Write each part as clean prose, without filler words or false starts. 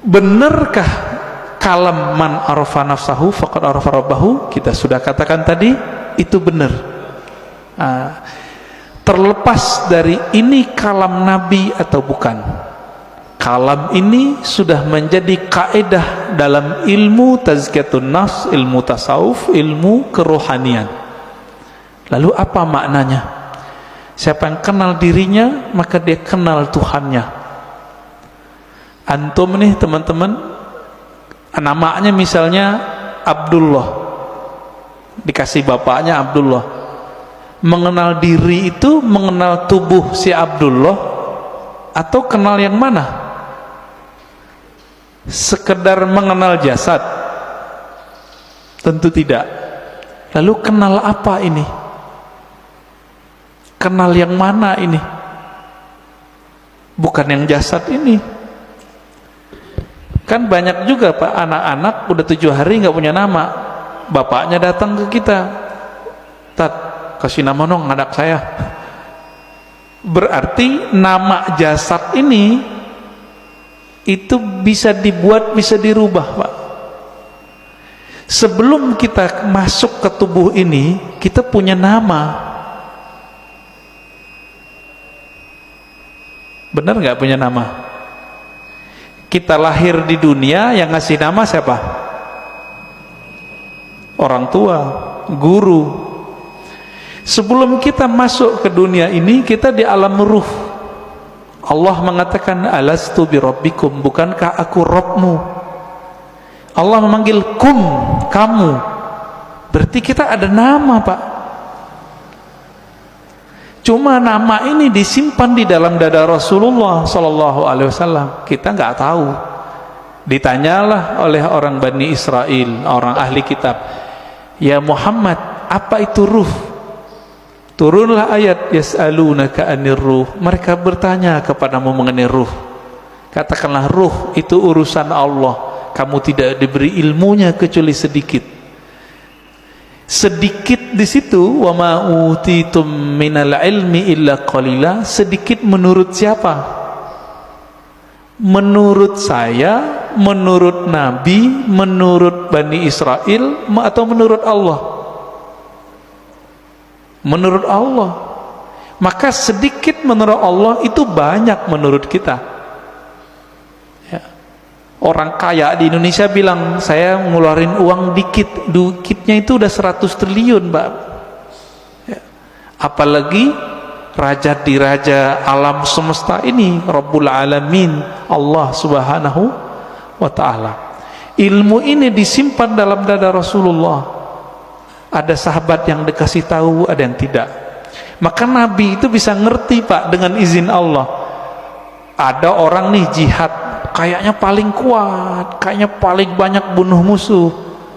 Benarkah kalam man arafa nafsahu faqad arafa rabbahu? Kita sudah katakan tadi, itu benar. Terlepas dari ini kalam Nabi atau bukan, kalam ini sudah menjadi kaidah dalam ilmu tazkiyatun nafs, ilmu tasawuf, ilmu kerohanian. Lalu apa maknanya? Siapa yang kenal dirinya, maka dia kenal Tuhannya. Antum nih teman-teman, namanya misalnya Abdullah, dikasih bapaknya Abdullah. Mengenal diri itu mengenal tubuh si Abdullah atau kenal yang mana? Sekedar mengenal jasad? Tentu tidak. Lalu kenal apa ini? Kenal yang mana ini? Bukan yang jasad ini. Kan banyak juga Pak, anak-anak udah 7 hari nggak punya nama, bapaknya datang ke kita, Tat, kasih nama dong anak saya. Berarti nama jasad ini itu bisa dibuat, bisa dirubah Pak. Sebelum kita masuk ke tubuh ini, kita punya nama. Benar nggak punya nama? Kita lahir di dunia, yang ngasih nama siapa? Orang tua, guru. Sebelum kita masuk ke dunia ini, kita di alam ruh. Allah mengatakan, alastu birabbikum, bukankah aku Rabbmu? Allah memanggil kum, kamu. Berarti kita ada nama Pak. Cuma nama ini disimpan di dalam dada Rasulullah Sallallahu Alaihi Wasallam. Kita nggak tahu. Ditanyalah oleh orang Bani Israel, orang ahli kitab, ya Muhammad, apa itu ruh? Turunlah ayat, yas'alunaka anir ruh. Mereka bertanya kepadamu mengenai ruh. Katakanlah ruh itu urusan Allah. Kamu tidak diberi ilmunya kecuali sedikit. Sedikit di situ, wa ma utitum minal ilmi illa qalila. Sedikit menurut siapa? Menurut saya, menurut Nabi, menurut Bani Israel, atau menurut Allah? Menurut Allah. Maka sedikit menurut Allah itu banyak menurut kita. Orang kaya di Indonesia bilang, saya ngeluarin uang dikit, dikitnya itu udah 100 triliun Mbak. Ya. Apalagi raja di raja alam semesta ini, Rabbul Alamin, Allah Subhanahu wa Ta'ala. Ilmu ini disimpan dalam dada Rasulullah. Ada sahabat yang dikasih tahu, ada yang tidak. Maka Nabi itu bisa ngerti Pak, dengan izin Allah. Ada orang nih jihad, kayaknya paling kuat, kayaknya paling banyak bunuh musuh,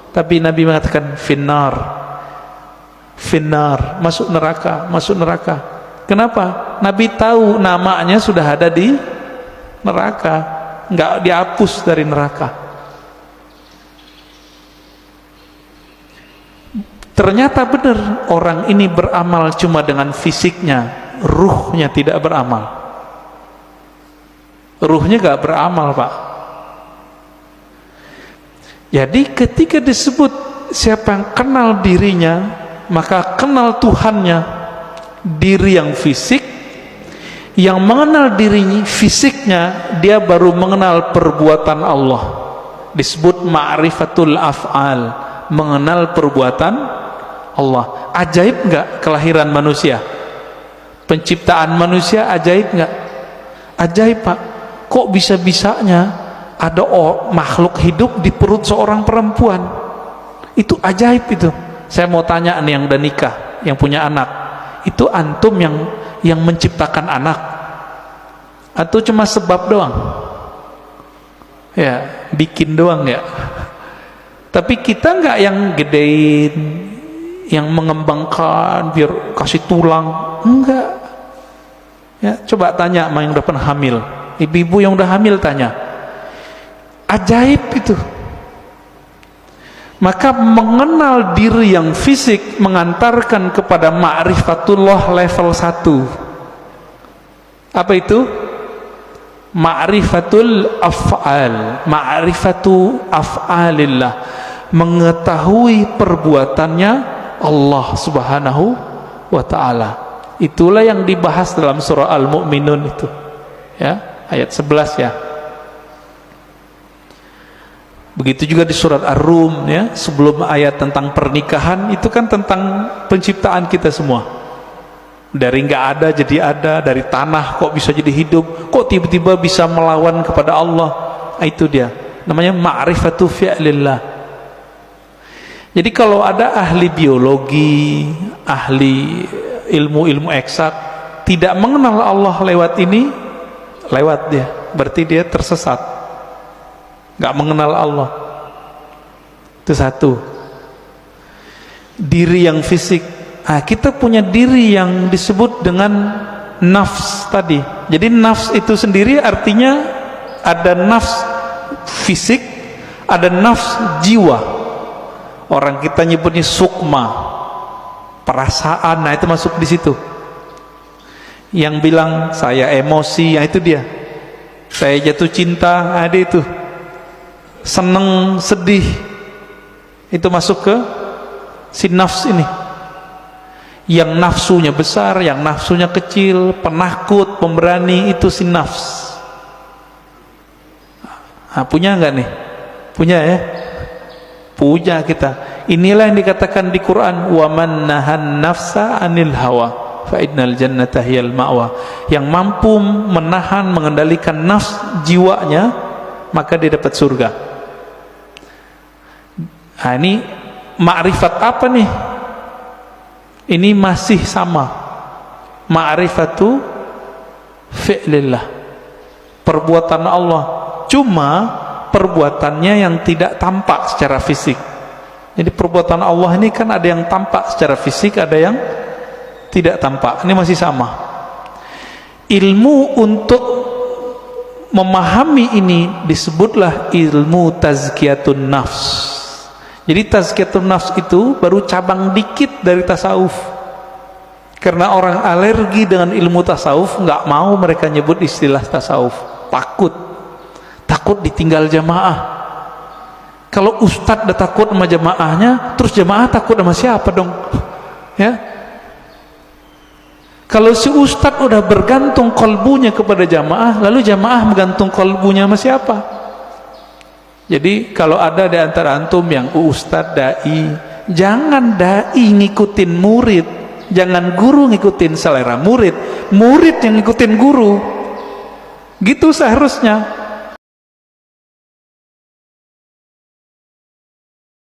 tapi Nabi mengatakan finnar, finnar, masuk neraka, masuk neraka. Kenapa? Nabi tahu namanya sudah ada di neraka, nggak dihapus dari neraka. Ternyata benar, orang ini beramal cuma dengan fisiknya, ruhnya tidak beramal. Ruhnya gak beramal Pak. Jadi ketika disebut siapa yang kenal dirinya, maka kenal Tuhannya. Diri yang fisik, yang mengenal dirinya fisiknya, dia baru mengenal perbuatan Allah. Disebut ma'rifatul af'al, mengenal perbuatan Allah. Ajaib gak kelahiran manusia? Penciptaan manusia ajaib gak? Ajaib Pak. Kok bisa-bisanya ada makhluk hidup di perut seorang perempuan? Itu ajaib itu. Saya mau tanya nih yang udah nikah, yang punya anak, itu antum yang menciptakan anak atau cuma sebab doang? Ya, bikin doang ya. Tapi kita nggak yang gedein, yang mengembangkan biar kasih tulang, enggak. Ya, coba tanya sama yang udah pernah hamil. Ibu-ibu yang udah hamil tanya, ajaib itu. Maka mengenal diri yang fisik mengantarkan kepada ma'rifatullah level 1. Apa itu? Ma'rifatul af'al, ma'rifatu af'alillah, mengetahui perbuatannya Allah Subhanahu wa ta'ala. Itulah yang dibahas dalam surah Al-Mu'minun itu, ya, ayat 11 ya. Begitu juga di surat Ar-Rum ya, sebelum ayat tentang pernikahan itu kan tentang penciptaan kita semua. Dari nggak ada jadi ada, dari tanah kok bisa jadi hidup, kok tiba-tiba bisa melawan kepada Allah. Itu dia, namanya ma'rifatu fi'lillah. Jadi kalau ada ahli biologi, ahli ilmu-ilmu eksak tidak mengenal Allah lewat ini, lewat dia, berarti dia tersesat, nggak mengenal Allah. Itu satu. Diri yang fisik. Nah, kita punya diri yang disebut dengan nafs tadi. Jadi nafs itu sendiri artinya ada nafs fisik, ada nafs jiwa. Orang kita nyebutnya sukma, perasaan. Nah, itu masuk di situ. Yang bilang saya emosi, ya itu dia. Saya jatuh cinta, ada itu. Seneng, sedih, itu masuk ke si nafs ini. Yang nafsunya besar, yang nafsunya kecil, penakut, pemberani, itu si nafs. Nah, punya nggak nih? Punya ya? Punya kita. Inilah yang dikatakan di Quran, wa man nahan nafsa anil hawa fa innal jannata hiyal ma'wa. Yang mampu menahan, mengendalikan nafs jiwanya, maka dia dapat surga. Nah, ini ma'rifat apa nih? Ini masih sama, ma'rifatu fi'lillah, perbuatan Allah, cuma perbuatannya yang tidak tampak secara fisik. Jadi perbuatan Allah ini kan ada yang tampak secara fisik, ada yang tidak tampak. Ini masih sama. Ilmu untuk memahami ini disebutlah ilmu tazkiyatun nafs. Jadi tazkiyatun nafs itu baru cabang dikit dari tasawuf. Karena orang alergi dengan ilmu tasawuf, nggak mau mereka nyebut istilah tasawuf. Takut ditinggal jamaah. Kalau ustadz udah takut sama jamaahnya, terus jamaah takut sama siapa dong? Ya. Kalau si ustadz udah bergantung kolbunya kepada jamaah, lalu jamaah bergantung kolbunya sama siapa? Jadi kalau ada di antara antum yang ustadz, dai, jangan dai ngikutin murid, jangan guru ngikutin selera murid, murid yang ngikutin guru. Gitu seharusnya.